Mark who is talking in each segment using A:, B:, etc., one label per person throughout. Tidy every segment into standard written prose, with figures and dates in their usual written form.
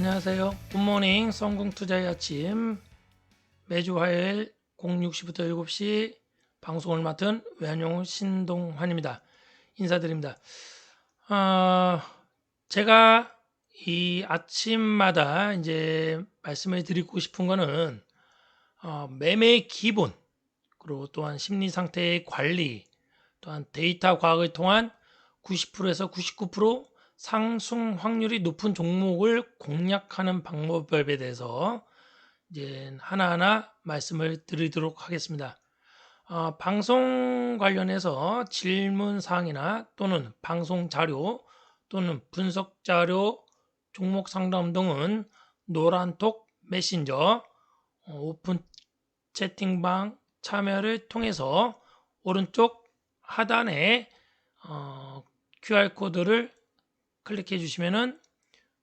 A: 안녕하세요. 굿모닝 성공투자의 아침. 매주 화요일 06시부터 7시 방송을 맡은 외환용 신동환입니다. 인사드립니다. 제가 이 아침마다 이제 말씀을 드리고 싶은 거는 매매의 기본, 그리고 또한 심리 상태의 관리, 또한 데이터 과학을 통한 90%에서 99% 상승 확률이 높은 종목을 공략하는 방법에 대해서 이제 하나하나 말씀을 드리도록 하겠습니다. 방송 관련해서 질문 사항이나 또는 방송 자료 또는 분석 자료, 종목 상담 등은 노란톡 메신저 오픈 채팅방 참여를 통해서 오른쪽 하단에 QR코드를 클릭해 주시면은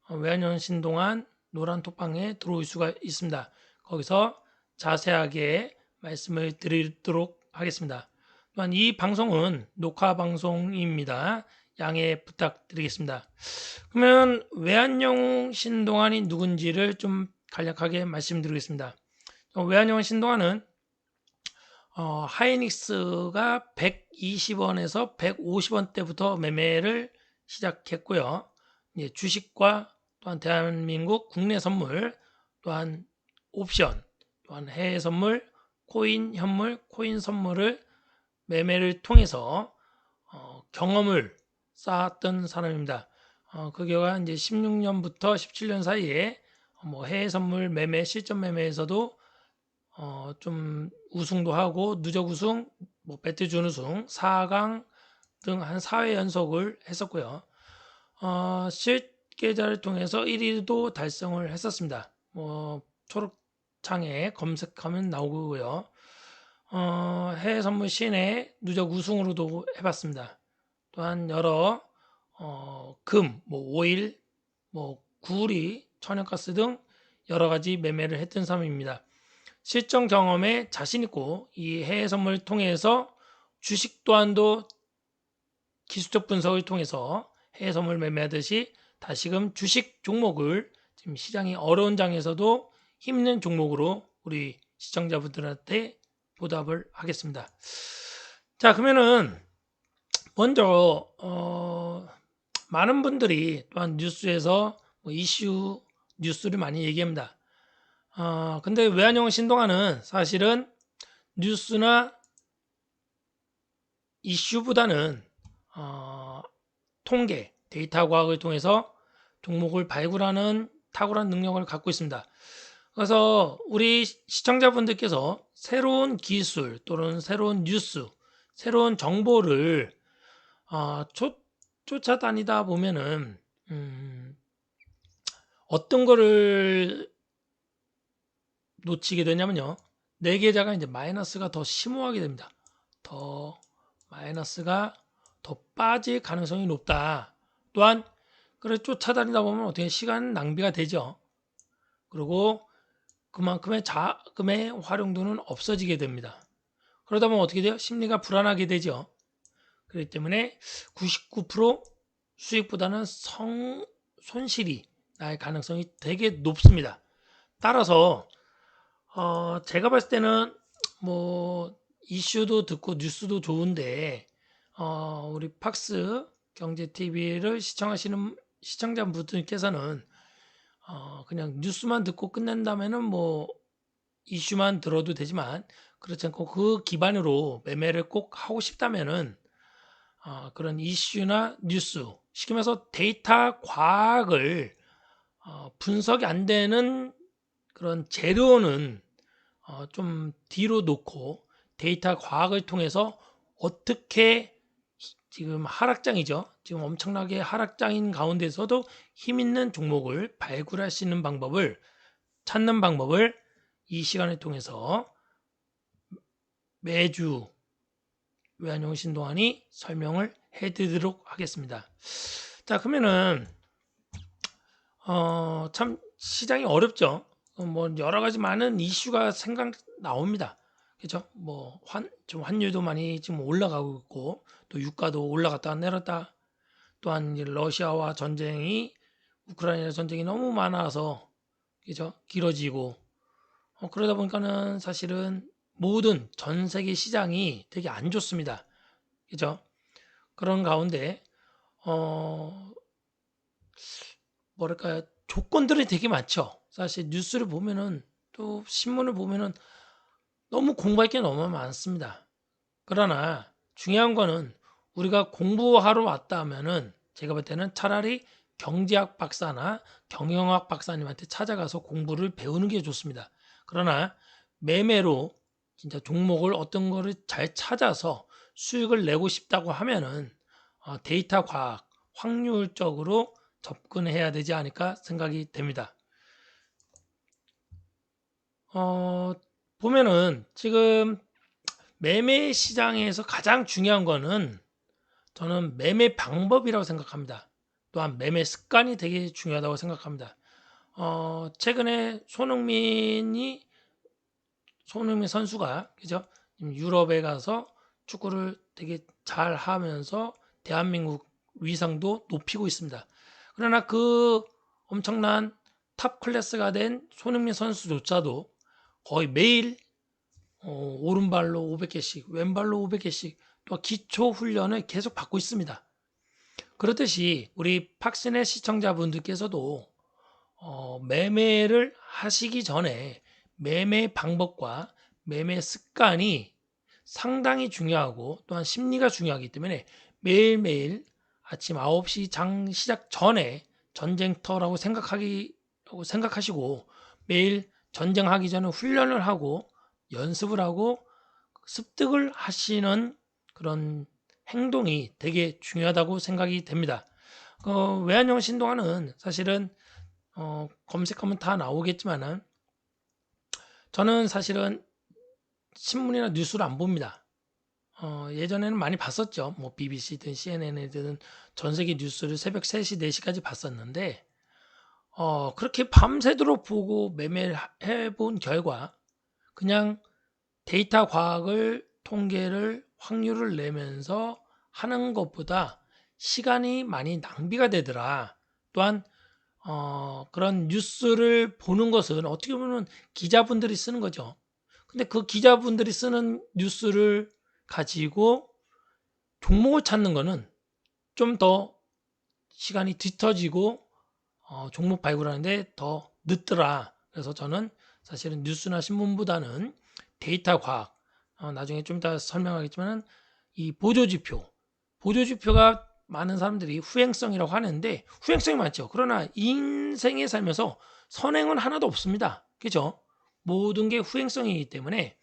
A: 외환연 신동안 노란톡방에 들어올 수가 있습니다. 거기서 자세하게 말씀을 드리도록 하겠습니다. 또한 이 방송은 녹화 방송입니다. 양해 부탁드리겠습니다. 그러면 외환용 신동안이 누군지를 좀 간략하게 말씀드리겠습니다. 외환용 신동안은 하이닉스가 120원에서 150원대부터 매매를 시작했고요. 주식과 또한 대한민국 국내 선물, 또한 옵션, 또한 해외 선물, 코인 현물, 코인 선물을 매매를 통해서 경험을 쌓았던 사람입니다. 그게가 이제 16년부터 17년 사이에 해외 선물 매매, 실전 매매에서도 좀 우승도 하고 누적 우승, 배트 준우승, 4강 등 한 4회 연속을 했었고요. 실계좌를 통해서 1위도 달성을 했었습니다. 초록창에 검색하면 나오고요. 해외 선물 시내 누적 우승으로도 해봤습니다. 또한 여러 금, 오일, 구리, 천연가스 등 여러 가지 매매를 했던 사람입니다. 실전 경험에 자신 있고 이 해외 선물을 통해서 주식 또한도 기술적 분석을 통해서 해외 선물 매매하듯이 다시금 주식 종목을 지금 시장이 어려운 장에서도 힘있는 종목으로 우리 시청자분들한테 보답을 하겠습니다. 자, 그러면은 먼저 많은 분들이 또한 뉴스에서 이슈 뉴스를 많이 얘기합니다. 근데 외환용 신동아는 사실은 뉴스나 이슈보다는 통계, 데이터 과학을 통해서 종목을 발굴하는 탁월한 능력을 갖고 있습니다. 그래서 우리 시청자분들께서 새로운 기술 또는 새로운 뉴스, 새로운 정보를 쫓아다니다 보면은 어떤 거를 놓치게 되냐면요. 내 계좌가 이제 마이너스가 더 심오하게 됩니다. 더 마이너스가 더 빠질 가능성이 높다. 또한 그래 쫓아다니다 보면 어떻게 시간 낭비가 되죠. 그리고 그만큼의 자금의 활용도는 없어지게 됩니다. 그러다 보면 어떻게 돼요? 심리가 불안하게 되죠. 그렇기 때문에 99% 수익보다는 손실이 날 가능성이 되게 높습니다. 따라서 제가 봤을 때는 이슈도 듣고 뉴스도 좋은데 우리 팍스 경제 TV를 시청하시는 시청자분들께서는 그냥 뉴스만 듣고 끝낸다면은 이슈만 들어도 되지만 그렇지 않고 그 기반으로 매매를 꼭 하고 싶다면은 그런 이슈나 뉴스, 쉽게 말해서 데이터 과학을 분석이 안 되는 그런 재료는 좀 뒤로 놓고 데이터 과학을 통해서 어떻게 지금 하락장이죠. 지금 엄청나게 하락장인 가운데서도 힘 있는 종목을 발굴할 수 있는 방법을 찾는 방법을 이 시간을 통해서 매주 외환용 신동안이 설명을 해드리도록 하겠습니다. 자, 그러면은 참 시장이 어렵죠. 여러 가지 많은 이슈가 생각 나옵니다. 그죠? 지금 환율도 많이 지금 올라가고 있고, 또 유가도 올라갔다 내렸다. 또한 러시아와 전쟁이 우크라이나 전쟁이 너무 많아서 그죠? 길어지고 그러다 보니까는 사실은 모든 전 세계 시장이 되게 안 좋습니다. 그죠? 그런 가운데 어 뭐랄까요? 조건들이 되게 많죠. 사실 뉴스를 보면은 또 신문을 보면은 너무 공부할 게 너무 많습니다. 그러나 중요한 거는 우리가 공부하러 왔다 하면은 제가 볼 때는 차라리 경제학 박사나 경영학 박사님한테 찾아가서 공부를 배우는 게 좋습니다. 그러나 매매로 진짜 종목을 어떤 거를 잘 찾아서 수익을 내고 싶다고 하면은 데이터 과학, 확률적으로 접근해야 되지 않을까 생각이 됩니다. 보면은 지금 매매 시장에서 가장 중요한 거는 저는 매매 방법이라고 생각합니다. 또한 매매 습관이 되게 중요하다고 생각합니다. 최근에 손흥민 선수가 그죠? 유럽에 가서 축구를 되게 잘 하면서 대한민국 위상도 높이고 있습니다. 그러나 그 엄청난 탑 클래스가 된 손흥민 선수조차도 거의 매일 오른발로 500개씩, 왼발로 500개씩 또 기초 훈련을 계속 받고 있습니다. 그렇듯이 우리 팍신의 시청자분들께서도 매매를 하시기 전에 매매 방법과 매매 습관이 상당히 중요하고 또한 심리가 중요하기 때문에 매일매일 아침 9시 장 시작 전에 전쟁터라고 생각하시고 매일 전쟁하기 전에 훈련을 하고 연습을 하고 습득을 하시는 그런 행동이 되게 중요하다고 생각이 됩니다. 외환형 신동화는 사실은 검색하면 다 나오겠지만은 저는 사실은 신문이나 뉴스를 안 봅니다. 예전에는 많이 봤었죠. 뭐 BBC든 CNN이든 전 세계 뉴스를 새벽 3시, 4시까지 봤었는데 그렇게 밤새도록 보고 매매를 해본 결과 그냥 데이터 과학을 통계를 확률을 내면서 하는 것보다 시간이 많이 낭비가 되더라. 또한 그런 뉴스를 보는 것은 어떻게 보면 기자분들이 쓰는 거죠. 근데 그 기자분들이 쓰는 뉴스를 가지고 종목을 찾는 거는 좀 더 시간이 뒤처지고 종목 발굴하는데 더 늦더라. 그래서 저는 사실은 뉴스나 신문보다는 데이터 과학, 나중에 좀 이따 설명하겠지만 이 보조지표가 많은 사람들이 후행성이라고 하는데 후행성이 많죠. 그러나 인생에 살면서 선행은 하나도 없습니다. 그죠? 모든 게 후행성이기 때문에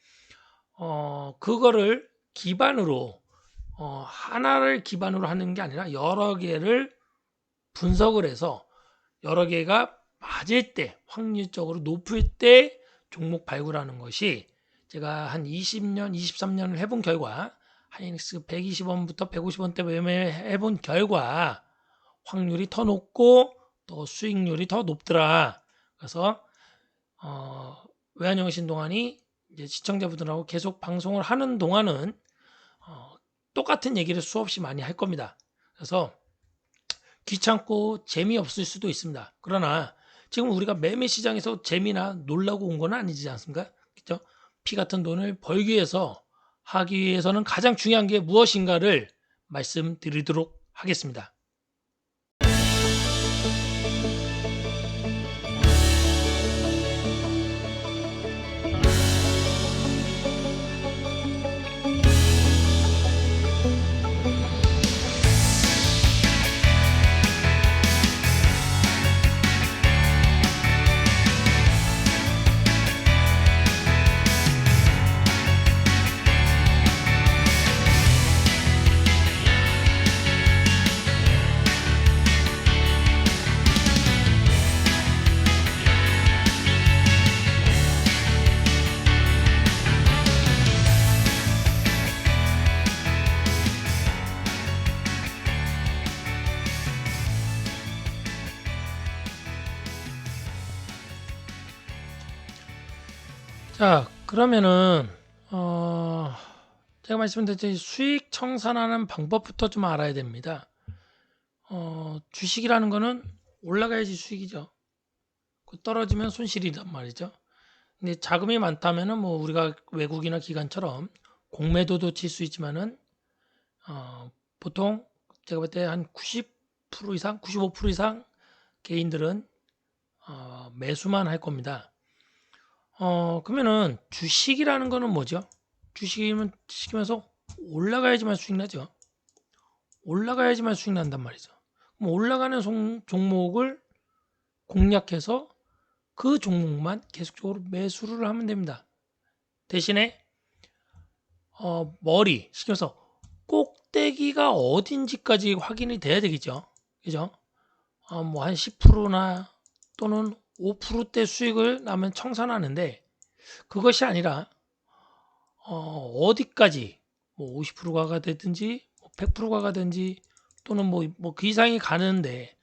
A: 그거를 기반으로 하나를 기반으로 하는 게 아니라 여러 개를 분석을 해서 여러 개가 맞을 때 확률적으로 높을 때 종목 발굴하는 것이 제가 한 20년, 23년을 해본 결과 하이닉스 120원부터 150원대 매매해본 결과 확률이 더 높고 또 수익률이 더 높더라. 그래서 외환형 신동안이 이제 시청자분들하고 계속 방송을 하는 동안은 똑같은 얘기를 수없이 많이 할 겁니다. 그래서 귀찮고 재미없을 수도 있습니다. 그러나 지금 우리가 매매 시장에서 재미나 놀라고 온 건 아니지 않습니까? 그죠? 피 같은 돈을 벌기 위해서 하기 위해서는 가장 중요한 게 무엇인가를 말씀드리도록 하겠습니다. 자, 그러면은 제가 말씀드렸듯이 수익 청산하는 방법부터 좀 알아야 됩니다. 주식이라는 거는 올라가야지 수익이죠. 떨어지면 손실이란 말이죠. 근데 자금이 많다면은 뭐 우리가 외국이나 기관처럼 공매도도 칠 수 있지만은 보통 제가 볼 때 한 90% 이상, 95% 이상 개인들은 매수만 할 겁니다. 그러면은 주식이라는 거는 뭐죠? 주식이면서 올라가야지만 수익 나죠. 올라가야지만 수익 난단 말이죠. 그럼 올라가는 종목을 공략해서 그 종목만 계속적으로 매수를 하면 됩니다. 대신에 머리 시켜서 꼭대기가 어딘지까지 확인이 돼야 되겠죠. 그죠? 뭐 한 10%나 또는 5%대 수익을 나면 청산하는데 그것이 아니라 어디까지 뭐 50%가 되든지 100%가 가든지 또는 뭐 그 이상이 가는데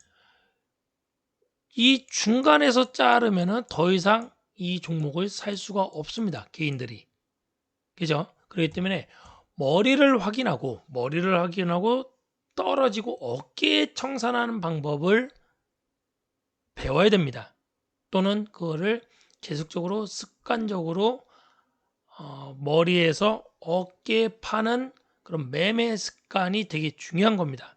A: 이 중간에서 자르면은 더 이상 이 종목을 살 수가 없습니다. 개인들이. 그죠? 그렇기 때문에 머리를 확인하고 떨어지고 어깨에 청산하는 방법을 배워야 됩니다. 또는 그거를 계속적으로 습관적으로 머리에서 어깨에 파는 그런 매매 습관이 되게 중요한 겁니다.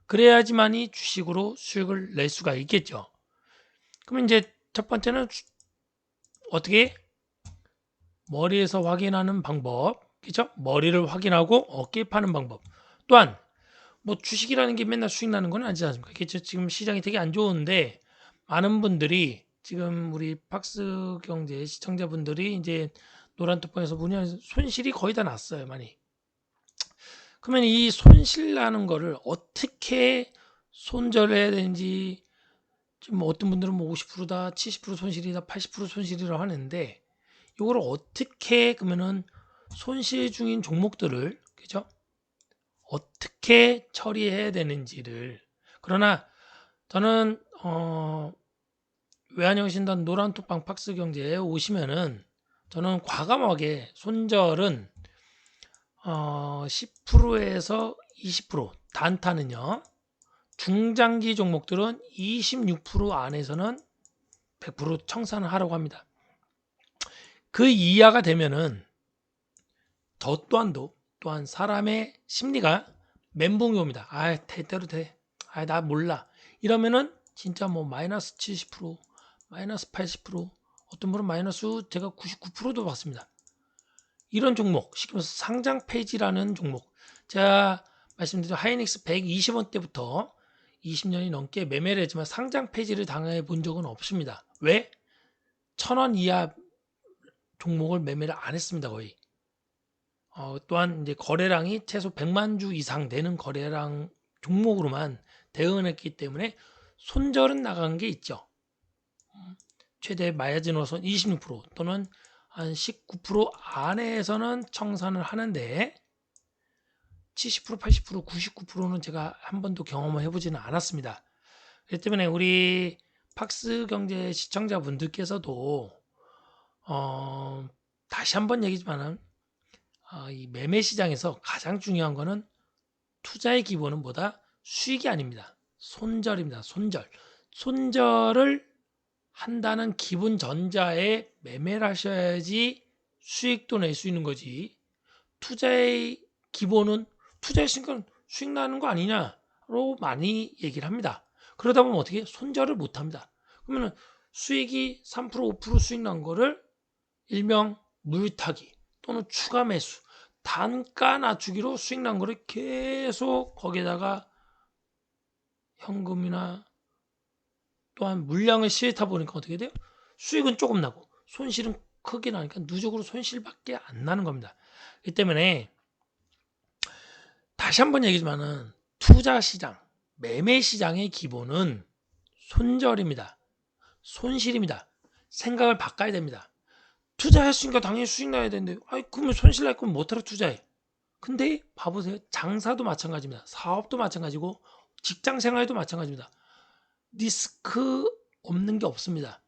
A: 그래야지만이 주식으로 수익을 낼 수가 있겠죠. 그럼 이제 첫 번째는 어떻게 머리에서 확인하는 방법, 그죠? 머리를 확인하고 어깨에 파는 방법. 또한 뭐 주식이라는 게 맨날 수익 나는 건 아니지 않습니까? 그렇죠? 지금 시장이 되게 안 좋은데 많은 분들이 지금 우리 팍스 경제 시청자분들이 이제 노란톡방에서 보면 손실이 거의 다 났어요, 많이. 그러면 이 손실 나는 거를 어떻게 손절을 해야 되는지 지금 뭐 어떤 분들은 뭐 50%다, 70% 손실이다, 80% 손실이라고 하는데 이걸 어떻게 그러면은 손실 중인 종목들을 그죠? 어떻게 처리해야 되는지를 그러나 저는 외환영신단 노란톡방 팍스경제에 오시면은 저는 과감하게 손절은 10%에서 20% 단타는요. 중장기 종목들은 26% 안에서는 100% 청산을 하라고 합니다. 그 이하가 되면은 저 또한 사람의 심리가 멘붕이 옵니다. 대대로 돼. 나 몰라. 이러면은 진짜 뭐 마이너스 70%, 마이너스 80%, 어떤 분은 마이너스 제가 99%도 봤습니다. 이런 종목, 쉽게 말해서 상장 폐지라는 종목. 제가 말씀드린 하이닉스 120원대부터 20년이 넘게 매매를 했지만 상장 폐지를 당해 본 적은 없습니다. 왜? 1,000원 이하 종목을 매매를 안 했습니다, 거의. 또한 이제 거래량이 최소 100만 주 이상 되는 거래량 종목으로만 대응했기 때문에 손절은 나간 게 있죠. 최대 마진호선 26% 또는 한 19% 안에서는 청산을 하는데 70%, 80%, 99%는 제가 한 번도 경험을 해보지는 않았습니다. 그렇기 때문에 우리 팍스 경제 시청자분들께서도 다시 한번 얘기지만은 이 매매 시장에서 가장 중요한 거는 투자의 기본은 뭐다? 수익이 아닙니다. 손절입니다. 손절을 한다는 기본 전자에 매매를 하셔야지 수익도 낼 수 있는 거지. 투자의 기본은 투자했으니까 수익 나는 거 아니냐로 많이 얘기를 합니다. 그러다 보면 어떻게 손절을 못 합니다. 그러면 수익이 3%, 5% 수익 난 거를 일명 물타기 또는 추가 매수, 단가 낮추기로 수익 난 거를 계속 거기에다가 현금이나 또한 물량을 싣다 보니까 어떻게 돼요? 수익은 조금 나고 손실은 크게 나니까 누적으로 손실밖에 안 나는 겁니다. 이 때문에 다시 한번 얘기지만은 투자 시장, 매매 시장의 기본은 손절입니다. 손실입니다. 생각을 바꿔야 됩니다. 투자했으니까 당연히 수익 나야 되는데, 그러면 손실 날 거면 못하러 투자해. 근데 봐보세요. 장사도 마찬가지입니다. 사업도 마찬가지고 직장 생활도 마찬가지입니다. 리스크 없는 게 없습니다.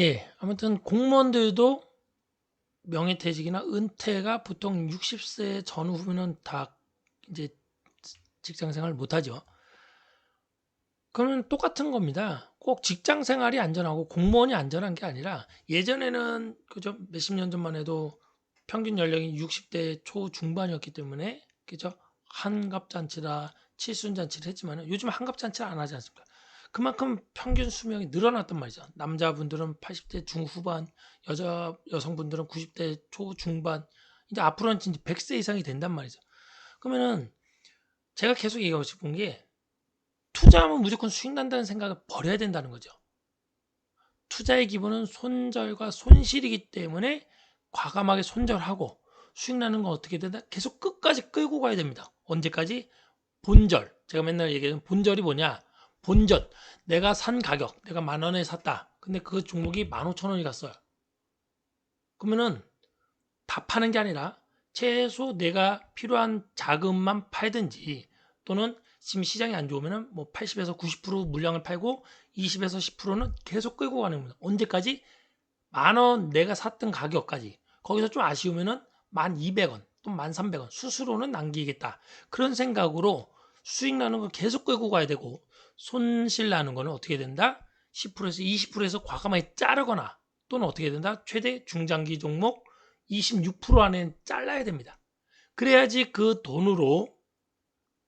A: 예, 아무튼 공무원들도 명예퇴직이나 은퇴가 보통 60세 전후면 다 이제 직장 생활을 못하죠. 그러면 똑같은 겁니다. 꼭 직장 생활이 안전하고 공무원이 안전한 게 아니라 예전에는 그죠 몇십 년 전만 해도 평균 연령이 60대 초중반이었기 때문에 그죠 한갑잔치라 칠순잔치를 했지만 요즘 한갑잔치를 안 하지 않습니까? 그만큼 평균 수명이 늘어났단 말이죠. 남자분들은 80대 중후반, 여성분들은 90대 초중반, 이제 앞으로는 진짜 100세 이상이 된단 말이죠. 그러면은 제가 계속 얘기하고 싶은 게 투자하면 무조건 수익 난다는 생각을 버려야 된다는 거죠. 투자의 기본은 손절과 손실이기 때문에 과감하게 손절하고 수익 나는 건 어떻게 된다? 계속 끝까지 끌고 가야 됩니다. 언제까지? 본절. 제가 맨날 얘기하는 본절이 뭐냐? 본전. 내가 산 가격. 내가 10,000원에 샀다. 근데 그 종목이 15,000원이 갔어요. 그러면은 다 파는 게 아니라 최소 내가 필요한 자금만 팔든지 또는 지금 시장이 안 좋으면은 뭐 80에서 90% 물량을 팔고 20에서 10%는 계속 끌고 가는 겁니다. 언제까지? 10,000원 내가 샀던 가격까지. 거기서 좀 아쉬우면은 1,200원 또 1,300원 스스로는 남기겠다. 그런 생각으로 수익 나는 거 계속 끌고 가야 되고 손실 나는 거는 어떻게 된다? 10%에서 20%에서 과감하게 자르거나 또는 어떻게 된다? 최대 중장기 종목 26% 안에 잘라야 됩니다. 그래야지 그 돈으로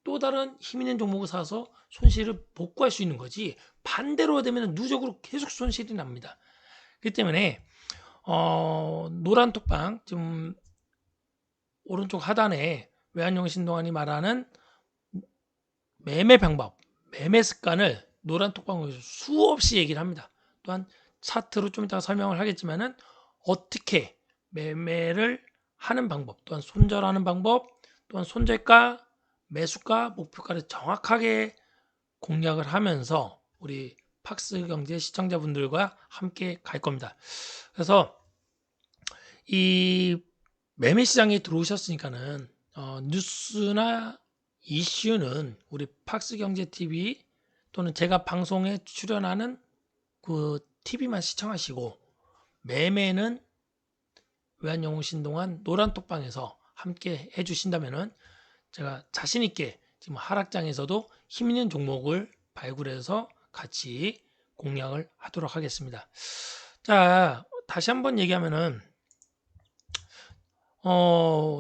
A: 또 다른 힘 있는 종목을 사서 손실을 복구할 수 있는 거지 반대로 되면 누적으로 계속 손실이 납니다. 그렇기 때문에 노란 톡방 지금 오른쪽 하단에 외환용 신동환이 말하는 매매 방법, 매매 습관을 노란 톡방에서 수없이 얘기를 합니다. 또한 차트로 좀 이따가 설명을 하겠지만은 어떻게 매매를 하는 방법, 또한 손절하는 방법, 또한 손절가, 매수가, 목표가를 정확하게 공략을 하면서 우리 팍스경제 시청자분들과 함께 갈 겁니다. 그래서 이 매매 시장에 들어오셨으니까는 뉴스나 이슈는 우리 팍스경제TV 또는 제가 방송에 출연하는 그 TV만 시청하시고 매매는 외환영웅 신동환 노란톡방에서 함께 해주신다면은 제가 자신있게 지금 하락장에서도 힘 있는 종목을 발굴해서 같이 공략을 하도록 하겠습니다. 자, 다시 한번 얘기하면은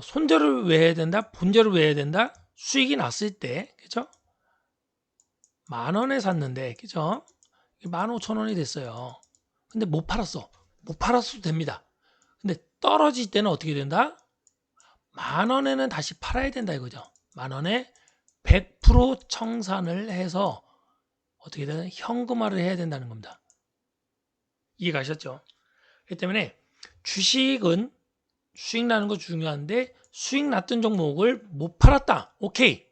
A: 손절을 왜 해야 된다? 본절을 왜 해야 된다? 수익이 났을 때, 그죠? 10,000원에 샀는데, 그죠? 15,000원이 됐어요. 근데 못 팔았어. 못 팔았어도 됩니다. 근데 떨어질 때는 어떻게 된다? 10,000원에는 다시 팔아야 된다 이거죠. 10,000원에 100% 청산을 해서 어떻게 되나 현금화를 해야 된다는 겁니다. 이해가셨죠? 그렇기 때문에 주식은 수익 나는 거 중요한데 수익 났던 종목을 못 팔았다. 오케이.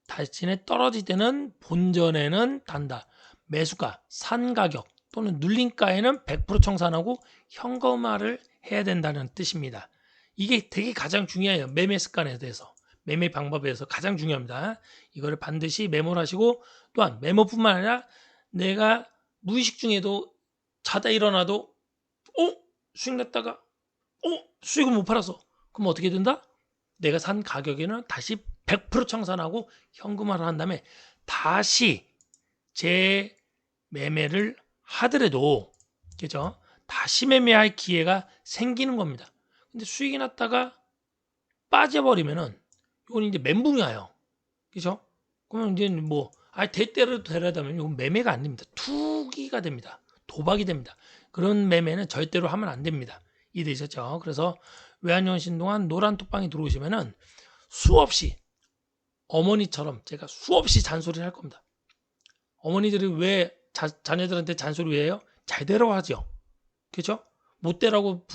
A: 다시는 떨어질 때는 본전에는 단다. 매수가, 산 가격 또는 눌림가에는 100% 청산하고 현금화를 해야 된다는 뜻입니다. 이게 되게 가장 중요해요. 매매 습관에 대해서. 매매 방법에 대해서 가장 중요합니다. 이거를 반드시 메모를 하시고 또한 메모뿐만 아니라 내가 무의식 중에도 자다 일어나도 수익 났다가 수익을 못 팔았어. 그럼 어떻게 된다? 내가 산 가격에는 다시 100% 청산하고 현금화를 한 다음에 다시 재매매를 하더라도 그죠? 다시 매매할 기회가 생기는 겁니다. 근데 수익이 났다가 빠져버리면은 이건 이제 멘붕이 와요. 그죠? 그러면 이제 뭐 대대로 되려면 이건 매매가 안 됩니다. 투기가 됩니다. 도박이 됩니다. 그런 매매는 절대로 하면 안 됩니다. 이해되셨죠? 그래서 외환용 신동안 노란 톡방에 들어오시면은 수없이 어머니처럼 제가 수없이 잔소리를 할 겁니다. 어머니들이 왜 자녀들한테 잔소리 왜 해요? 잘 되라고 하죠. 그죠? 못 되라고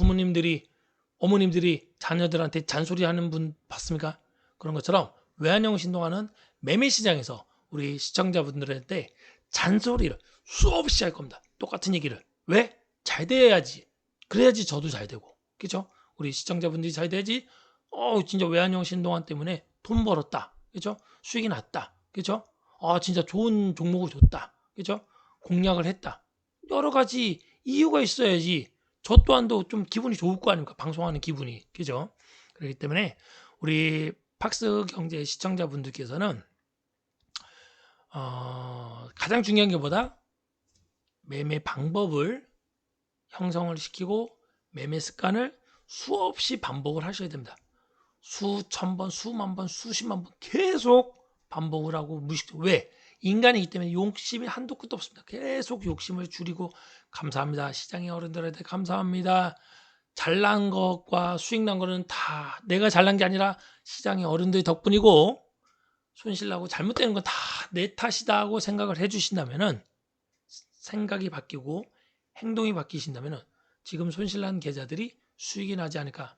A: 어머님들이 자녀들한테 잔소리하는 분 봤습니까? 그런 것처럼 외환용 신동환은 매매 시장에서 우리 시청자분들한테 잔소리를 수없이 할 겁니다. 똑같은 얘기를. 왜? 잘 돼야지. 그래야지 저도 잘 되고. 그죠? 우리 시청자분들이 잘 돼야지. 진짜 외환용 신동환 때문에 돈 벌었다. 그죠? 수익이 났다. 그죠? 진짜 좋은 종목을 줬다. 그죠? 공략을 했다. 여러 가지 이유가 있어야지 저 또한도 좀 기분이 좋을 거 아닙니까? 방송하는 기분이. 그죠? 그렇기 때문에 우리 팍스 경제 시청자분들께서는 가장 중요한 게 뭐다? 매매 방법을 형성을 시키고 매매 습관을 수없이 반복을 하셔야 됩니다. 수천 번, 수만 번, 수십만 번 계속 반복을 하고 무의식적으로. 왜? 인간이기 때문에 욕심이 한도 끝도 없습니다. 계속 욕심을 줄이고 감사합니다. 시장의 어른들한테 감사합니다. 잘난 것과 수익 난 거는 다 내가 잘난 게 아니라 시장의 어른들 덕분이고 손실나고 잘못되는 건 다 내 탓이다 하고 생각을 해주신다면은 생각이 바뀌고 행동이 바뀌신다면은 지금 손실난 계좌들이 수익이 나지 않을까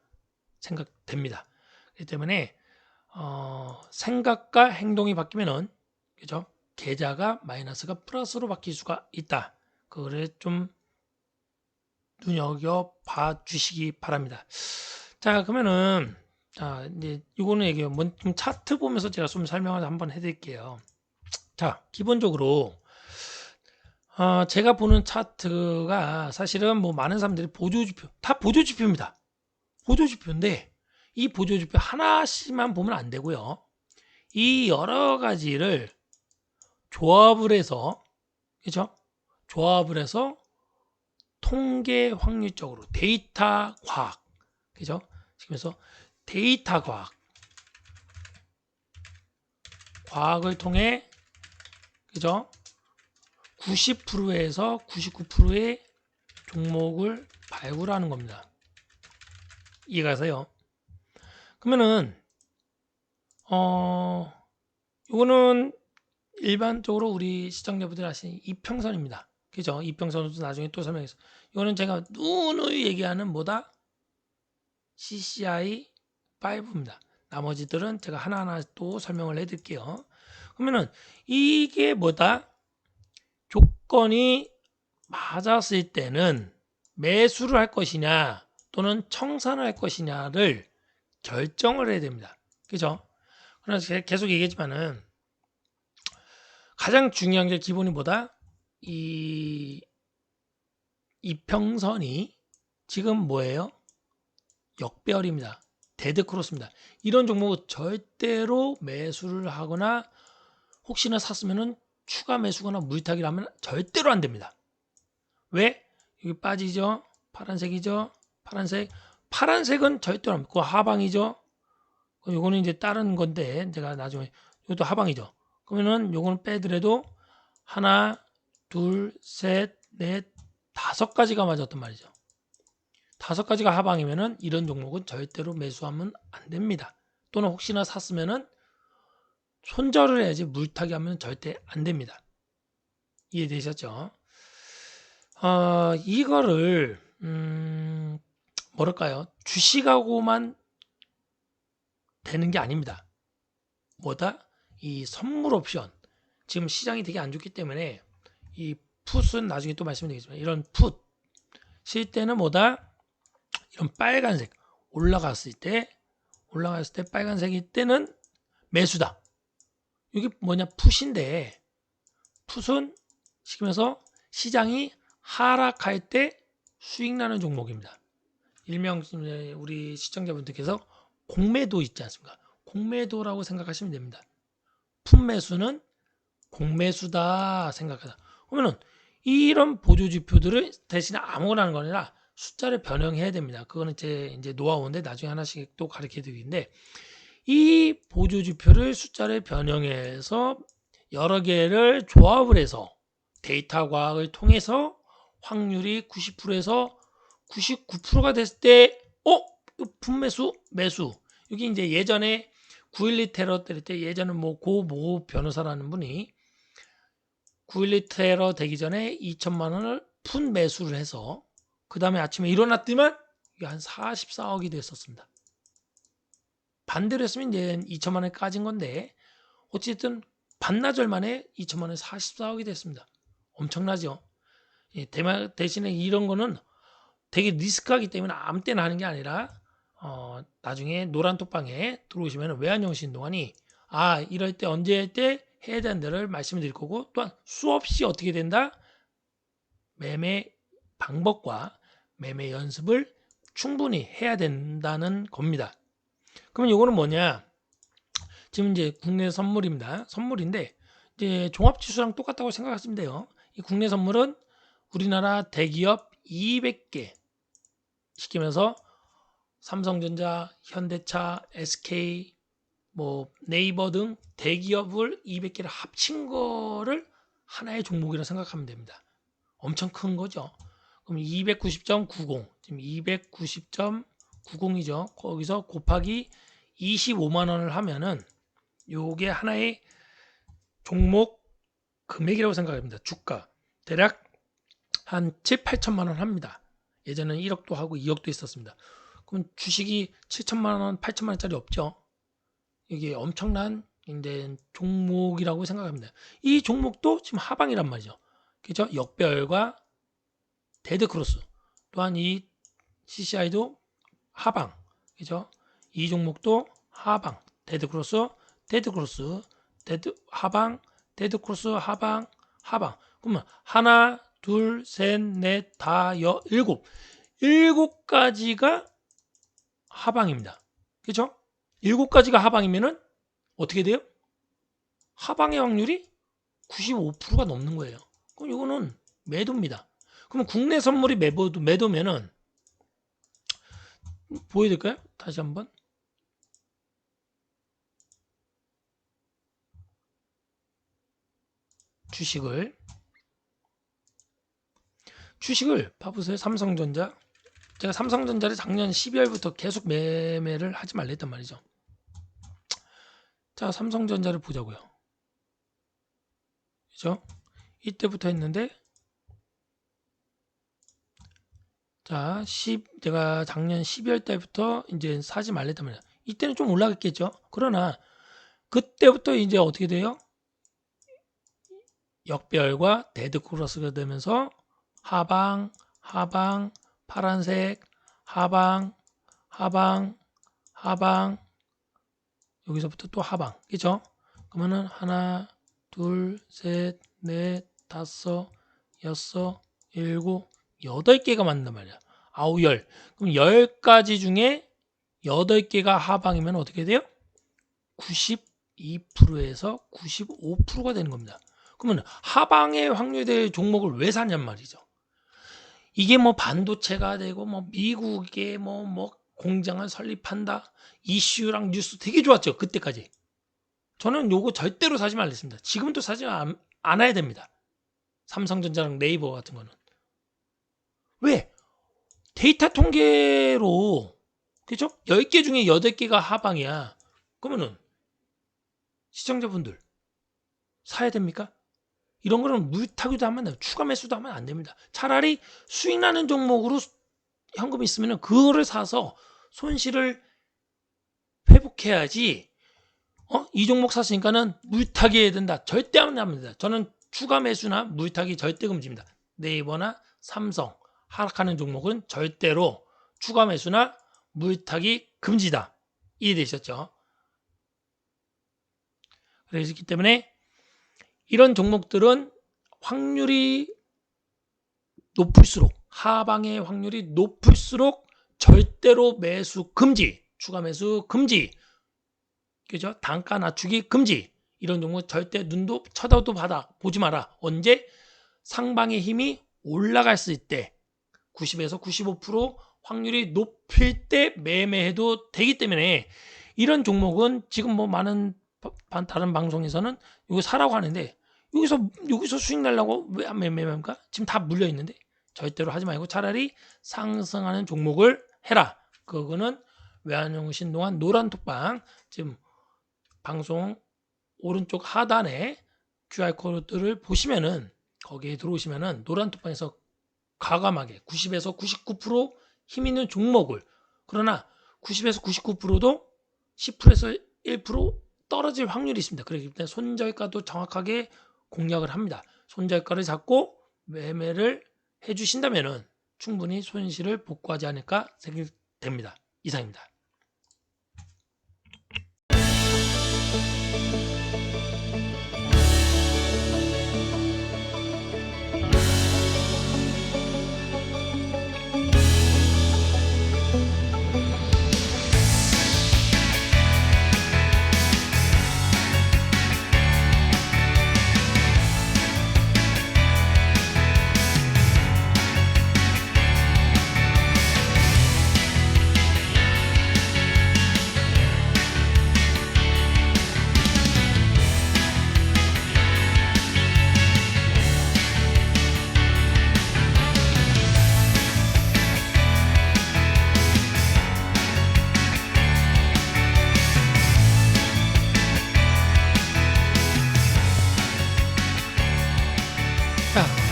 A: 생각됩니다. 그렇기 때문에 생각과 행동이 바뀌면은 그죠? 계좌가 마이너스가 플러스로 바뀔 수가 있다. 그거를 좀 눈여겨 봐 주시기 바랍니다. 자, 그러면은 자, 이제 이거는 얘기해요. 좀 차트 보면서 제가 좀 설명을 한번 해드릴게요. 자, 기본적으로 제가 보는 차트가 사실은 뭐 많은 사람들이 보조지표, 다 보조지표입니다. 보조지표인데 이 보조지표 하나씩만 보면 안 되고요. 이 여러 가지를 조합을 해서, 그죠? 조합을 해서 통계 확률적으로 데이터 과학, 그죠? 그래서 데이터 과학을 통해, 그죠? 90%에서 99%의 종목을 발굴하는 겁니다. 이해가세요? 그러면은 이거는 일반적으로 우리 시청자분들 아시는 이평선입니다. 그죠? 이평선도 나중에 또 설명해서 이거는 제가 누누이 얘기하는 뭐다? CCI 5입니다. 나머지들은 제가 하나하나 또 설명을 해드릴게요. 그러면은 이게 뭐다? 조건이 맞았을 때는 매수를 할 것이냐 또는 청산을 할 것이냐를 결정을 해야 됩니다. 그죠? 그래서 계속 얘기했지만은 가장 중요한 게 기본이 뭐다? 이평선이 지금 뭐예요? 역배열입니다. 데드크로스입니다. 이런 종목은 절대로 매수를 하거나 혹시나 샀으면은 추가 매수거나 물타기를 하면 절대로 안 됩니다. 왜? 여기 빠지죠? 파란색이죠? 파란색은 절대로 안 됩니다. 그거 하방이죠? 요거는 이제 다른 건데 제가 나중에 이것도 하방이죠. 그러면은 요거는 빼더라도 하나, 둘, 셋, 넷, 5가지가 맞았단 말이죠. 5가지가 하방이면은 이런 종목은 절대로 매수하면 안 됩니다. 또는 혹시나 샀으면은 손절을 해야지 물타기 하면 절대 안 됩니다. 이해되셨죠? 이거를 뭐랄까요? 주식하고만 되는 게 아닙니다. 뭐다? 이 선물 옵션. 지금 시장이 되게 안 좋기 때문에 이 풋은 나중에 또 말씀드리겠지만 이런 풋 실 때는 뭐다? 이런 빨간색 올라갔을 때 빨간색일 때는 매수다. 이게 뭐냐? 풋인데 풋은 시키면서 시장이 하락할 때 수익 나는 종목입니다. 일명 우리 시청자분들께서 공매도 있지 않습니까? 공매도라고 생각하시면 됩니다. 풋매수는 공매수다 생각하다. 그러면은 이런 보조지표들을 대신에 아무거나 하는 거 아니라 숫자를 변형해야 됩니다. 그거는 제 이제 노하우인데 나중에 하나씩 또 가르쳐 드리는데 이 보조지표를 숫자를 변형해서 여러 개를 조합을 해서 데이터 과학을 통해서 확률이 90%에서 99%가 됐을 때 분매수 매수. 여기 이제 예전에 9.12 테러 때릴 때 예전에 고 변호사라는 분이 9.12 테러 되기 전에 2천만 원을 푼 매수를 해서 그 다음에 아침에 일어났더만 이게 한 44억이 됐었습니다. 반대로 했으면 이제 2천만 원에 까진 건데 어쨌든 반나절 만에 2천만 원에 44억이 됐습니다. 엄청나죠? 예, 대신에 이런 거는 되게 리스크하기 때문에 아무 때나 하는 게 아니라 나중에 노란톡방에 들어오시면 외환영신 동안이 이럴 때 언제 할 때 해야 되는 데를 말씀을 드릴 거고 또한 수없이 어떻게 된다? 매매 방법과 매매 연습을 충분히 해야 된다는 겁니다. 그러면 이거는 뭐냐? 지금 이제 국내 선물입니다. 선물인데 이제 종합지수랑 똑같다고 생각하시면 돼요. 이 국내 선물은 우리나라 대기업 200개 시키면서 삼성전자, 현대차, SK, 뭐 네이버 등 대기업을 200개를 합친 거를 하나의 종목이라 생각하면 됩니다. 엄청 큰 거죠. 그럼 290.90 지금 290.90이죠. 거기서 곱하기 25만 원을 하면은 요게 하나의 종목 금액이라고 생각합니다. 주가 대략 한 7, 8천만 원 합니다. 예전에는 1억도 하고 2억도 있었습니다. 그럼 주식이 7천만 원, 8천만 원짜리 없죠. 이게 엄청난 이제 종목이라고 생각합니다. 이 종목도 지금 하방이란 말이죠. 그죠? 역배열과 데드크로스 또한 이 CCI도 하방, 그죠? 이 종목도 하방, 데드크로스, 하방, 데드크로스, 하방, 하방. 그러면 하나, 둘, 셋, 넷, 다, 일곱 가지가 하방입니다. 그죠? 7가지가 하방이면은 어떻게 돼요? 하방의 확률이 95%가 넘는 거예요. 그럼 이거는 매도입니다. 그럼 국내 선물이 매도면은 보여드릴까요? 다시 한번. 주식을 봐보세요. 삼성전자. 제가 삼성전자를 작년 12월부터 계속 매매를 하지 말랬단 말이죠. 자, 삼성전자를 보자고요. 그죠? 이때부터 했는데 자, 제가 작년 12월 때부터 이제 사지 말랬단 말이야. 이때는 좀 올라갔겠죠. 그러나 그때부터 이제 어떻게 돼요? 역배열과 데드크로스가 되면서 하방, 파란색, 하방, 여기서부터 또 하방, 그죠? 그러면은 하나, 둘, 셋, 넷, 다섯, 여섯, 일곱, 8개가 맞는단 말이야. 아홉, 열. 그럼 10가지 중에 8개가 하방이면 어떻게 돼요? 92%에서 95%가 되는 겁니다. 그러면 하방에 확률될 종목을 왜 사냔 말이죠. 이게 뭐 반도체가 되고 뭐 미국에 뭐 공장을 설립한다. 이슈랑 뉴스 되게 좋았죠. 그때까지. 저는 요거 절대로 사지 말랬습니다. 지금도 사지 않아야 됩니다. 삼성전자랑 네이버 같은 거는. 왜? 데이터 통계로 그죠? 10개 중에 8개가 하방이야. 그러면은 시청자분들 사야 됩니까? 이런 거는 물타기도 하면 돼요. 추가 매수도 하면 안 됩니다. 차라리 수익 나는 종목으로 현금이 있으면 그거를 사서 손실을 회복해야지. 이 종목 샀으니까는 물타기 해야 된다. 절대 안 합니다. 저는 추가 매수나 물타기 절대 금지입니다. 네이버나 삼성 하락하는 종목은 절대로 추가 매수나 물타기 금지다. 이해되셨죠? 그렇기 때문에 이런 종목들은 확률이 높을수록 하방의 확률이 높을수록 절대로 매수 금지, 추가 매수 금지, 그죠? 단가 낮추기 금지. 이런 종목 절대 눈도 쳐다도 보지 마라. 언제? 상방의 힘이 올라갔을 때 90에서 95% 확률이 높을 때 매매해도 되기 때문에 이런 종목은 지금 뭐 많은 다른 방송에서는 이거 사라고 하는데 여기서 수익 내려고 왜 안 매매합니까? 지금 다 물려 있는데 절대로 하지 말고 차라리 상승하는 종목을 해라. 그거는 외환용 신동한 노란 톡방 지금 방송 오른쪽 하단에 QR 코드를 보시면은 거기에 들어오시면은 노란 톡방에서 과감하게 90에서 99% 힘 있는 종목을 그러나 90에서 99%도 10%에서 1% 떨어질 확률이 있습니다. 그렇기 때문에 손절가도 정확하게 공략을 합니다. 손절가를 잡고 매매를 해주신다면 충분히 손실을 복구하지 않을까 생각됩니다. 이상입니다.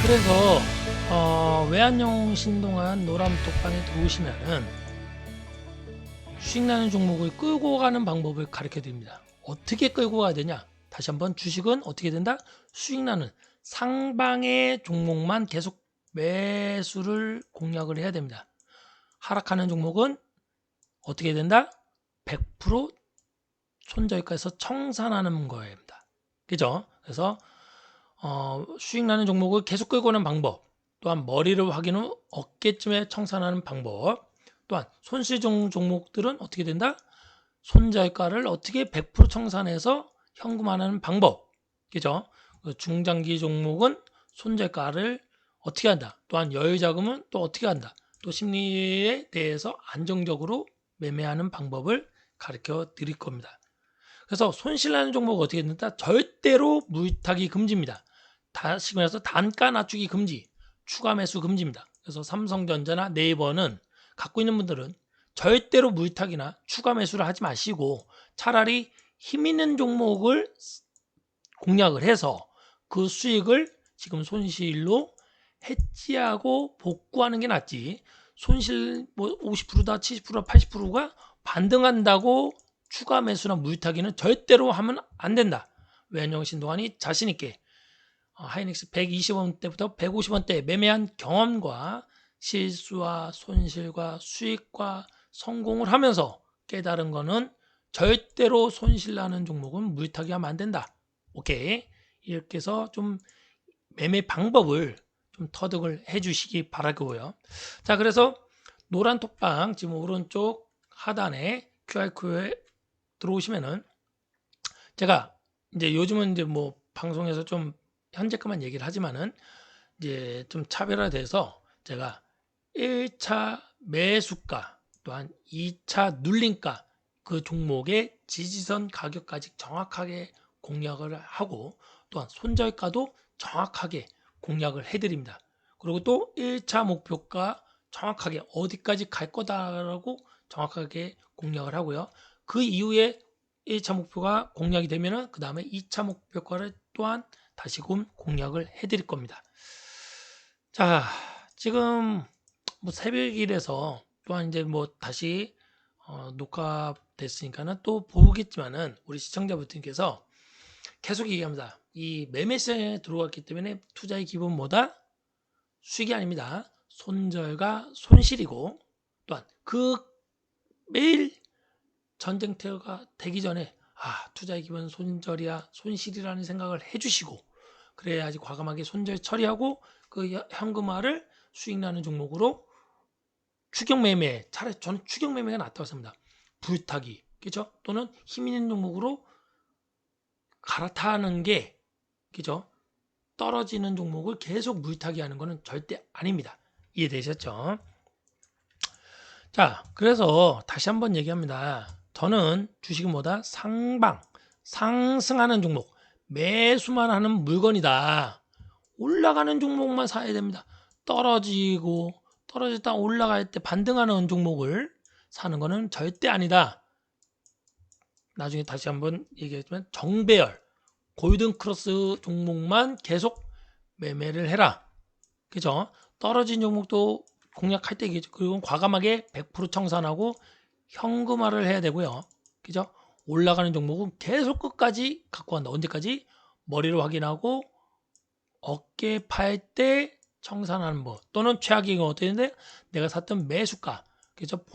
A: 그래서 외환용 신동안 노란 톡방에 들어오시면은 수익 나는 종목을 끌고 가는 방법을 가르쳐 드립니다. 어떻게 끌고 가야 되냐? 다시 한번, 주식은 어떻게 된다? 수익 나는 상방의 종목만 계속 매수를 공략을 해야 됩니다. 하락하는 종목은 어떻게 된다? 100% 손절가에서 청산하는 거입니다. 그죠? 그래서 수익 나는 종목을 계속 끌고 오는 방법, 또한 머리를 확인 후 어깨쯤에 청산하는 방법, 또한 손실 종목들은 어떻게 된다? 손절가를 어떻게 100% 청산해서 현금화하는 방법, 그죠? 중장기 종목은 손절가를 어떻게 한다? 또한 여유자금은 또 어떻게 한다? 또 심리에 대해서 안정적으로 매매하는 방법을 가르쳐 드릴 겁니다. 그래서 손실나는 종목 어떻게 된다? 절대로 물타기 금지입니다. 다시 말해서 단가 낮추기 금지, 추가 매수 금지입니다. 그래서 삼성전자나 네이버는 갖고 있는 분들은 절대로 물타기나 추가 매수를 하지 마시고 차라리 힘 있는 종목을 공략을 해서 그 수익을 지금 손실로 해지하고 복구하는 게 낫지, 손실 뭐 50%다 70%다 80%가 반등한다고 추가 매수나 물타기는 절대로 하면 안 된다. 외환용 신동환이 자신있게 하이닉스 120원대부터 150원대 매매한 경험과 실수와 손실과 수익과 성공을 하면서 깨달은 거는 절대로 손실 나는 종목은 물타기 하면 안 된다. 오케이. 이렇게 해서 좀 매매 방법을 좀 터득을 해 주시기 바라고요. 자, 그래서 노란 톡방 지금 오른쪽 하단에 QR코드에 들어오시면은 제가 이제 요즘은 이제 뭐 방송에서 좀 현재 것만 얘기를 하지만은 이제 좀 차별화돼서 제가 1차 매수가 또한 2차 눌림가 그 종목의 지지선 가격까지 정확하게 공략을 하고 또한 손절가도 정확하게 공략을 해드립니다. 그리고 또 1차 목표가 정확하게 어디까지 갈 거다라고 정확하게 공략을 하고요. 그 이후에 1차 목표가 공략이 되면은 그 다음에 2차 목표가를 또한 다시금 공략을 해드릴 겁니다. 자, 지금 뭐 새벽이라서 또한 이제 뭐 다시 녹화됐으니까는 또 보겠지만은 우리 시청자분들께서 계속 얘기합니다. 이 매매세에 들어왔기 때문에 투자의 기본 뭐다? 수익이 아닙니다. 손절과 손실이고, 또한 그 매일 전쟁터가 되기 전에 투자의 기본 손절이야 손실이라는 생각을 해주시고, 그래야지 과감하게 손절 처리하고 그 현금화를 수익 나는 종목으로 추격 매매, 차라리 저는 추격 매매가 낫다고 생각합니다. 불타기, 그죠? 또는 힘 있는 종목으로 갈아타는 게, 그죠? 떨어지는 종목을 계속 물타기 하는 거는 절대 아닙니다. 이해되셨죠? 자, 그래서 다시 한번 얘기합니다. 저는 주식은 뭐다? 상방, 상승하는 종목, 매수만 하는 물건이다. 올라가는 종목만 사야 됩니다. 떨어졌다 올라갈 때 반등하는 종목을 사는 거는 절대 아니다. 나중에 다시 한번 얘기했지만 정배열, 골든 크로스 종목만 계속 매매를 해라. 그죠? 떨어진 종목도 공략할 때, 그리고 과감하게 100% 청산하고 현금화를 해야 되고요. 그죠? 올라가는 종목은 계속 끝까지 갖고 간다. 언제까지? 머리를 확인하고 어깨 팔 때 청산하는 법, 또는 최악의 경우 어떻게 되는데 내가 샀던 매수가, 그죠?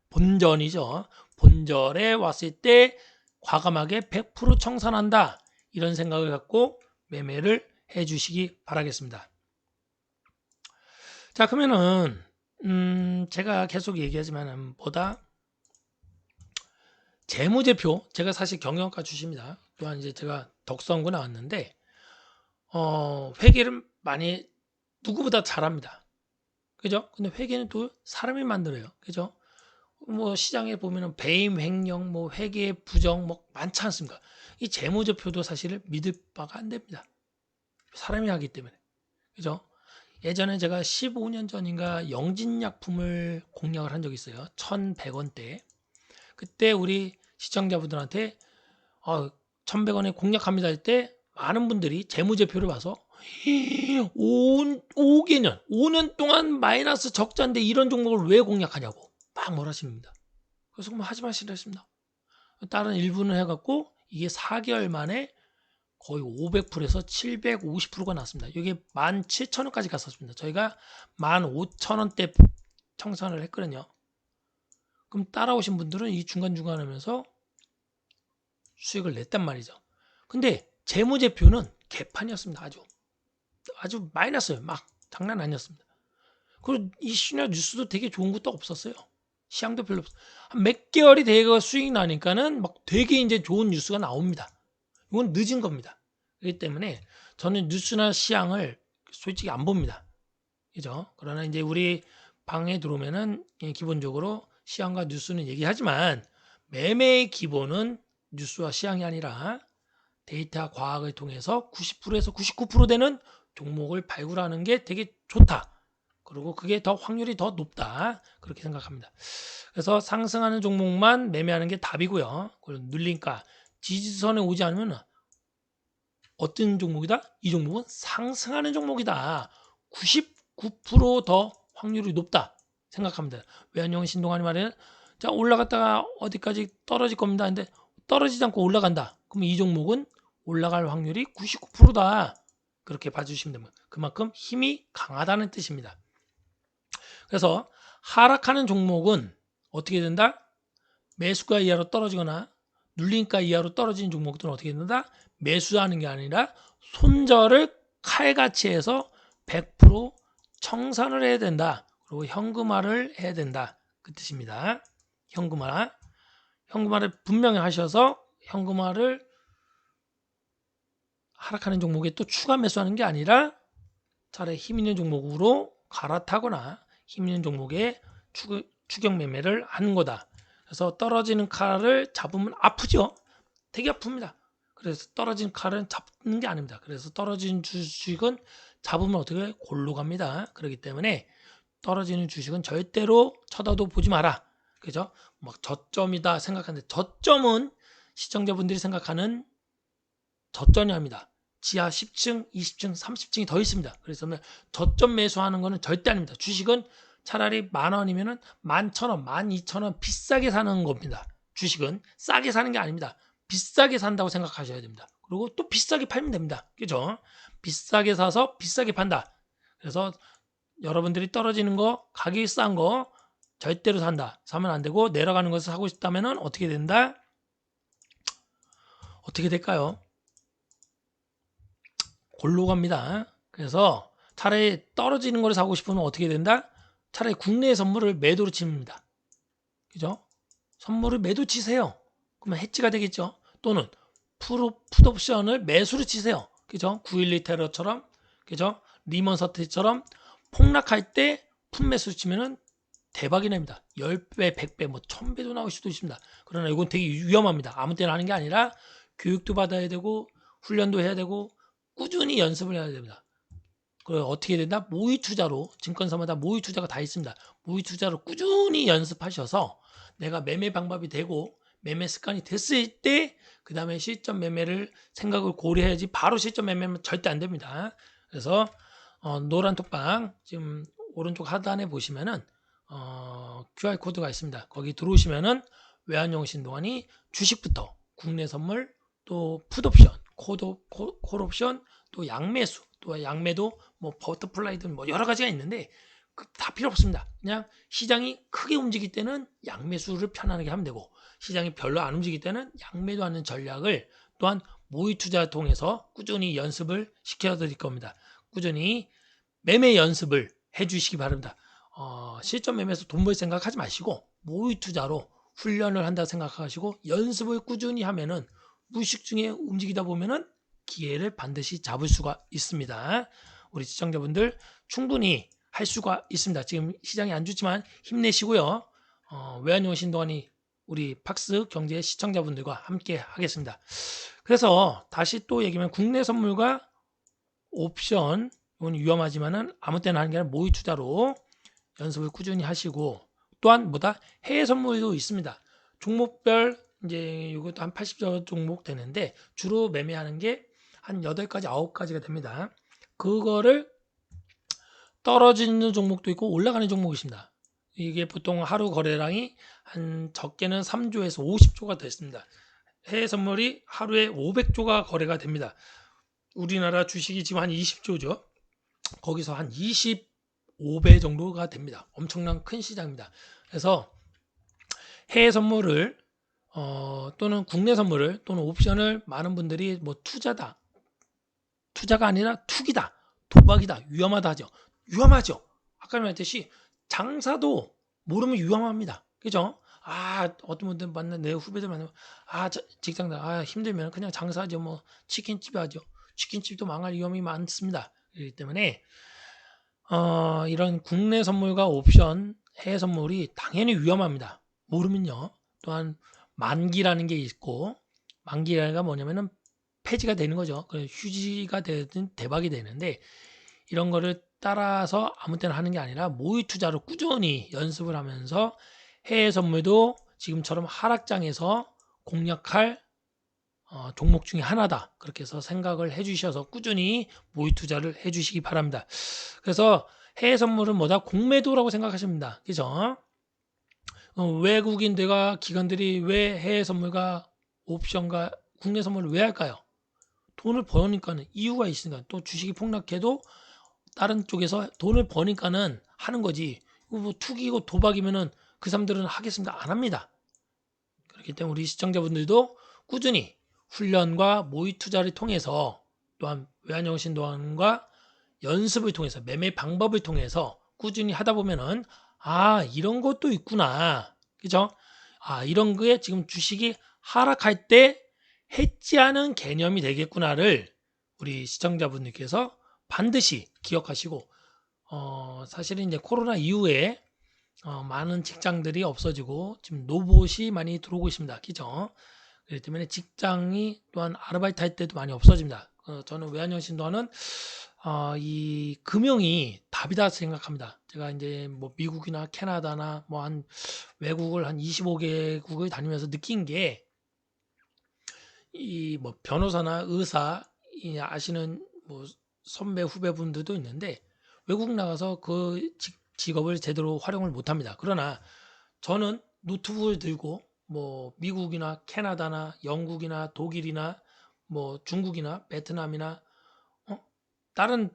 A: 본전이죠. 본절에 왔을 때 과감하게 100% 청산한다. 이런 생각을 갖고 매매를 해 주시기 바라겠습니다. 자, 그러면은 제가 계속 얘기하지만 뭐다? 재무제표, 제가 사실 경영학과 출신입니다. 또한 이제 제가 덕성고 나왔는데 회계를 많이 누구보다 잘합니다. 그죠? 근데 회계는 또 사람이 만들어요. 그죠? 뭐 시장에 보면은 배임 횡령, 뭐 회계 부정 뭐 많지 않습니까? 이 재무제표도 사실 믿을 바가 안 됩니다. 사람이 하기 때문에. 그죠? 예전에 제가 15년 전인가 영진약품을 공략을 한 적이 있어요. 1,100원대. 그때 우리 시청자분들한테 1,100원에 공략합니다 할 때 많은 분들이 재무제표를 봐서 5개년, 5년 동안 마이너스 적자인데 이런 종목을 왜 공략하냐고 막 몰아십니다. 그래서 뭐 하지 마시라 했습니다. 다른 일부는 해갖고 이게 4개월 만에 거의 500%에서 750%가 났습니다. 이게 17,000원까지 갔었습니다. 저희가 15,000원대 청산을 했거든요. 그럼 따라오신 분들은 이 중간중간 하면서 수익을 냈단 말이죠. 근데 재무제표는 개판이었습니다. 아주 마이너스예요. 막 장난 아니었습니다. 그리고 이슈나 뉴스도 되게 좋은 것도 없었어요. 시향도 별로 없어요. 한 몇 개월이 되게 수익이 나니까는 막 되게 이제 좋은 뉴스가 나옵니다. 이건 늦은 겁니다. 그렇기 때문에 저는 뉴스나 시향을 솔직히 안 봅니다. 그죠? 그러나 이제 우리 방에 들어오면은 기본적으로 시향과 뉴스는 얘기하지만 매매의 기본은 뉴스와 시향이 아니라 데이터 과학을 통해서 90%에서 99% 되는 종목을 발굴하는 게 되게 좋다. 그리고 그게 더 확률이 더 높다. 그렇게 생각합니다. 그래서 상승하는 종목만 매매하는 게 답이고요. 그리고 눌림가 지지선에 오지 않으면 어떤 종목이다? 이 종목은 상승하는 종목이다. 99%더 확률이 높다 생각합니다. 외환용 신동환이 말해는 자 올라갔다가 어디까지 떨어질 겁니다. 근데 떨어지지 않고 올라간다. 그럼 이 종목은 올라갈 확률이 99%다. 그렇게 봐주시면 됩니다. 그만큼 힘이 강하다는 뜻입니다. 그래서 하락하는 종목은 어떻게 된다? 매수가 이하로 떨어지거나 눌림가 이하로 떨어지는 종목들은 어떻게 된다? 매수하는 게 아니라 손절을 칼같이 해서 100% 청산을 해야 된다. 그리고 현금화를 해야 된다. 그 뜻입니다. 현금화를 분명히 하셔서 현금화를 하락하는 종목에 또 추가 매수하는 게 아니라 차라리 힘 있는 종목으로 갈아타거나 힘 있는 종목에 추격 매매를 하는 거다. 그래서 떨어지는 칼을 잡으면 아프죠. 되게 아픕니다. 그래서 떨어진 칼은 잡는 게 아닙니다. 그래서 떨어진 주식은 잡으면 어떻게 골로 갑니다. 그렇기 때문에 떨어지는 주식은 절대로 쳐다도 보지 마라. 그죠? 막 저점이다 생각하는데 저점은 시청자분들이 생각하는 저점이 아닙니다. 지하 10층, 20층, 30층이 더 있습니다. 그래서 저점 매수하는 거는 절대 아닙니다. 주식은 차라리 10,000원이면은 11,000원, 12,000원 비싸게 사는 겁니다. 주식은 싸게 사는 게 아닙니다. 비싸게 산다고 생각하셔야 됩니다. 그리고 또 비싸게 팔면 됩니다. 그죠? 비싸게 사서 비싸게 판다. 그래서 여러분들이 떨어지는 거, 가격이 싼 거 절대로 사면 안 되고 내려가는 것을 사고 싶다면 어떻게 된다? 어떻게 될까요? 골로 갑니다. 그래서 차라리 떨어지는 걸 사고 싶으면 어떻게 된다? 차라리 국내 선물을 매도로 칩니다. 그죠? 선물을 매도 치세요. 그러면 해지가 되겠죠. 또는 풋옵션을 매수로 치세요. 그죠? 9.12 테러처럼, 그죠? 리먼 사태처럼 폭락할 때 풋매수 치면은 대박이 납니다. 10배, 100배, 뭐 1000배도 나올 수도 있습니다. 그러나 이건 되게 위험합니다. 아무 때나 하는 게 아니라 교육도 받아야 되고 훈련도 해야 되고 꾸준히 연습을 해야 됩니다. 그 어떻게 된다? 모의 투자로 증권사마다 모의 투자가 다 있습니다. 모의 투자로 꾸준히 연습하셔서 내가 매매 방법이 되고 매매 습관이 됐을 때 그 다음에 실전 매매를 생각을 고려해야지 바로 실전 매매는 절대 안 됩니다. 그래서 노란 톡방 지금 오른쪽 하단에 보시면은 QR 코드가 있습니다. 거기 들어오시면은 외환용 신동환이 주식부터 국내 선물 또 풋옵션, 콜옵션 또 양매수 또 양매도 뭐 버터플라이든 뭐 여러 가지가 있는데 다 필요 없습니다. 그냥 시장이 크게 움직일 때는 양매수를 편안하게 하면 되고 시장이 별로 안 움직일 때는 양매도 하는 전략을 또한 모의 투자 통해서 꾸준히 연습을 시켜드릴 겁니다. 꾸준히 매매 연습을 해주시기 바랍니다. 실전 매매에서 돈 벌 생각하지 마시고 모의 투자로 훈련을 한다 생각하시고 연습을 꾸준히 하면은 무의식 중에 움직이다 보면은 기회를 반드시 잡을 수가 있습니다. 우리 시청자분들 충분히 할 수가 있습니다. 지금 시장이 안 좋지만 힘내시고요. 외환용 신동환이 우리 팍스 경제 시청자분들과 함께 하겠습니다. 그래서 다시 또 얘기하면 국내 선물과 옵션 이건 위험하지만은 아무 때나 하는 게 아니라 모의 투자로 연습을 꾸준히 하시고 또한 뭐다 해외 선물도 있습니다. 종목별 이제 이것도 한 80여 종목 되는데 주로 매매하는 게 한 8가지, 9가지가 됩니다. 그거를 떨어지는 종목도 있고 올라가는 종목이 있습니다. 이게 보통 하루 거래량이 한 적게는 3조에서 50조가 됐습니다. 해외 선물이 하루에 500조가 거래가 됩니다. 우리나라 주식이 지금 한 20조죠. 거기서 한 25배 정도가 됩니다. 엄청난 큰 시장입니다. 그래서 해외 선물을 또는 국내 선물을 또는 옵션을 많은 분들이 뭐 투자가 아니라 투기다, 도박이다, 위험하다 하죠. 위험하죠. 아까 말했듯이 장사도 모르면 위험합니다. 그죠? 어떤 분들 만나, 내 후배들 만나면, 직장다, 힘들면 그냥 장사하죠. 뭐, 치킨집 하죠. 치킨집도 망할 위험이 많습니다. 그렇기 때문에, 이런 국내 선물과 옵션, 해외 선물이 당연히 위험합니다. 모르면요. 또한, 만기라는 게 있고, 만기가 뭐냐면은 폐지가 되는 거죠. 휴지가 되든 대박이 되는데, 이런 거를 따라서 아무 때나 하는 게 아니라 모의 투자로 꾸준히 연습을 하면서 해외 선물도 지금처럼 하락장에서 공략할 종목 중에 하나다. 그렇게 해서 생각을 해주셔서 꾸준히 모의 투자를 해주시기 바랍니다. 그래서 해외 선물은 뭐다? 공매도라고 생각하십니다. 그죠? 외국인들과 기관들이 왜 해외 선물과 옵션과 국내 선물을 왜 할까요? 돈을 버니까는 이유가 있으니까. 또 주식이 폭락해도 다른 쪽에서 돈을 버니까는 하는 거지. 뭐 투기고 도박이면은 그 사람들은 하겠습니다. 안 합니다. 그렇기 때문에 우리 시청자분들도 꾸준히 훈련과 모의 투자를 통해서 또한 외환영신도안과 연습을 통해서 매매 방법을 통해서 꾸준히 하다 보면은 이런 것도 있구나. 그죠? 이런 거에 지금 주식이 하락할 때 해지하는 개념이 되겠구나를 우리 시청자분들께서 반드시 기억하시고 사실은 이제 코로나 이후에 많은 직장들이 없어지고 지금 로봇이 많이 들어오고 있습니다. 그죠? 그렇기 때문에 직장이 또한 아르바이트 할 때도 많이 없어집니다. 저는 외환영신도하는 이 금융이 답이다 생각합니다. 제가 이제 뭐 미국이나 캐나다나 뭐 한 외국을 한 25개국을 다니면서 느낀 게 이 뭐 변호사나 의사 아시는 뭐 선배 후배분들도 있는데 외국 나가서 그 직업을 제대로 활용을 못합니다. 그러나 저는 노트북을 들고 뭐 미국이나 캐나다나 영국이나 독일이나 뭐 중국이나 베트남이나 다른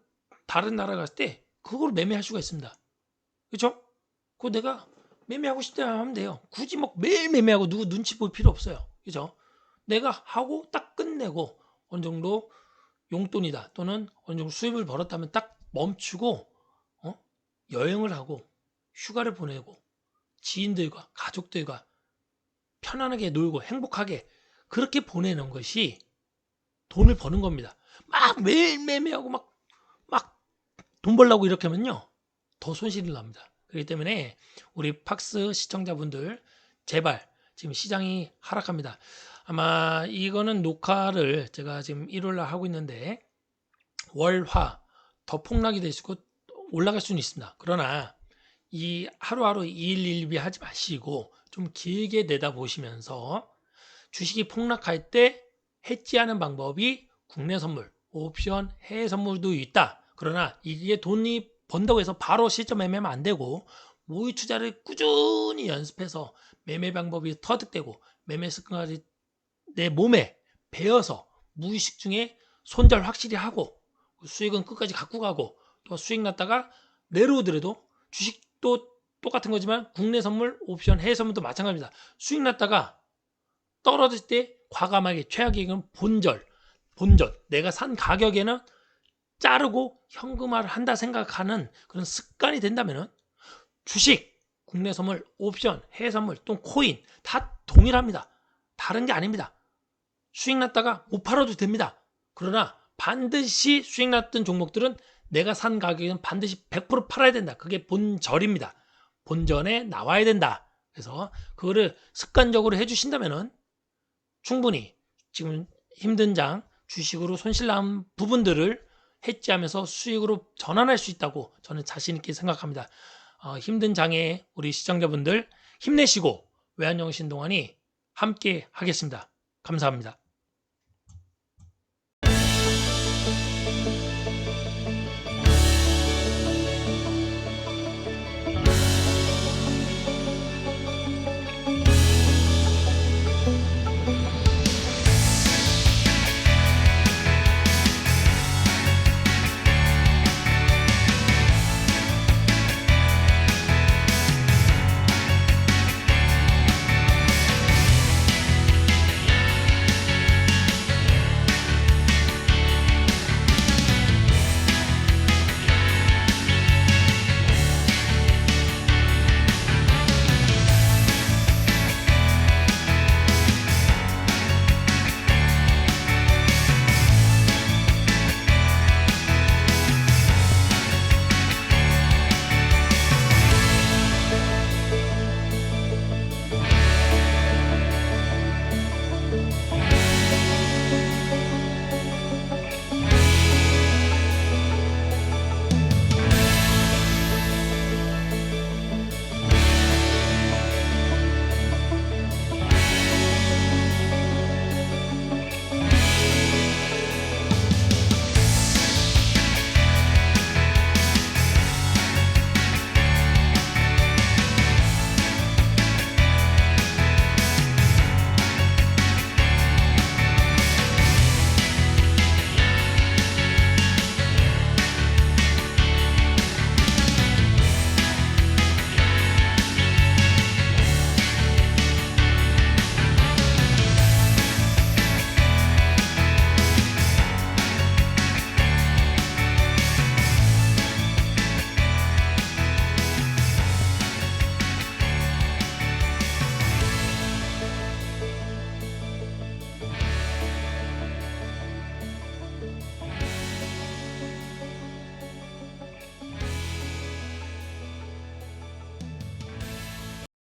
A: 나라 갔을 때 그걸 매매할 수가 있습니다. 그렇죠? 그거 내가 매매하고 싶다 하면 돼요. 굳이 막 매일 매매하고 누구 눈치 볼 필요 없어요. 그죠? 내가 하고 딱 끝내고 어느 정도 용돈이다 또는 어느 정도 수입을 벌었다면 딱 멈추고 여행을 하고 휴가를 보내고 지인들과 가족들과 편안하게 놀고 행복하게 그렇게 보내는 것이 돈을 버는 겁니다. 막 매일 매매하고 막 돈 벌려고 이렇게 하면요 더 손실이 납니다. 그렇기 때문에 우리 팍스 시청자분들 제발 지금 시장이 하락합니다. 아마 이거는 녹화를 제가 지금 일요일날 하고 있는데 월화 더 폭락이 될 수 있고 올라갈 수는 있습니다. 그러나 이 하루하루 일일비 하지 마시고 좀 길게 내다보시면서 주식이 폭락할 때 해지하는 방법이 국내 선물, 옵션, 해외 선물도 있다. 그러나 이게 돈이 번다고 해서 바로 실전 매매하면 안 되고 모의 투자를 꾸준히 연습해서 매매 방법이 터득되고 매매 습관이 내 몸에 배어서 무의식 중에 손절 확실히 하고 수익은 끝까지 갖고 가고 또 수익 났다가 내려오더라도 주식도 똑같은 거지만 국내 선물, 옵션, 해외 선물도 마찬가지입니다. 수익 났다가 떨어질 때 과감하게 최악의 경우는 본전 내가 산 가격에는 자르고 현금화를 한다 생각하는 그런 습관이 된다면 주식, 국내 선물, 옵션, 해외 선물 또는 코인 다 동일합니다. 다른 게 아닙니다. 수익 났다가 못 팔아도 됩니다. 그러나 반드시 수익 났던 종목들은 내가 산 가격은 반드시 100% 팔아야 된다. 그게 본절입니다. 본전에 나와야 된다. 그래서 그거를 습관적으로 해주신다면 충분히 지금 힘든 장 주식으로 손실난 부분들을 해지하면서 수익으로 전환할 수 있다고 저는 자신 있게 생각합니다. 힘든 장에 우리 시청자분들 힘내시고 외환영신동안이 함께 하겠습니다. 감사합니다.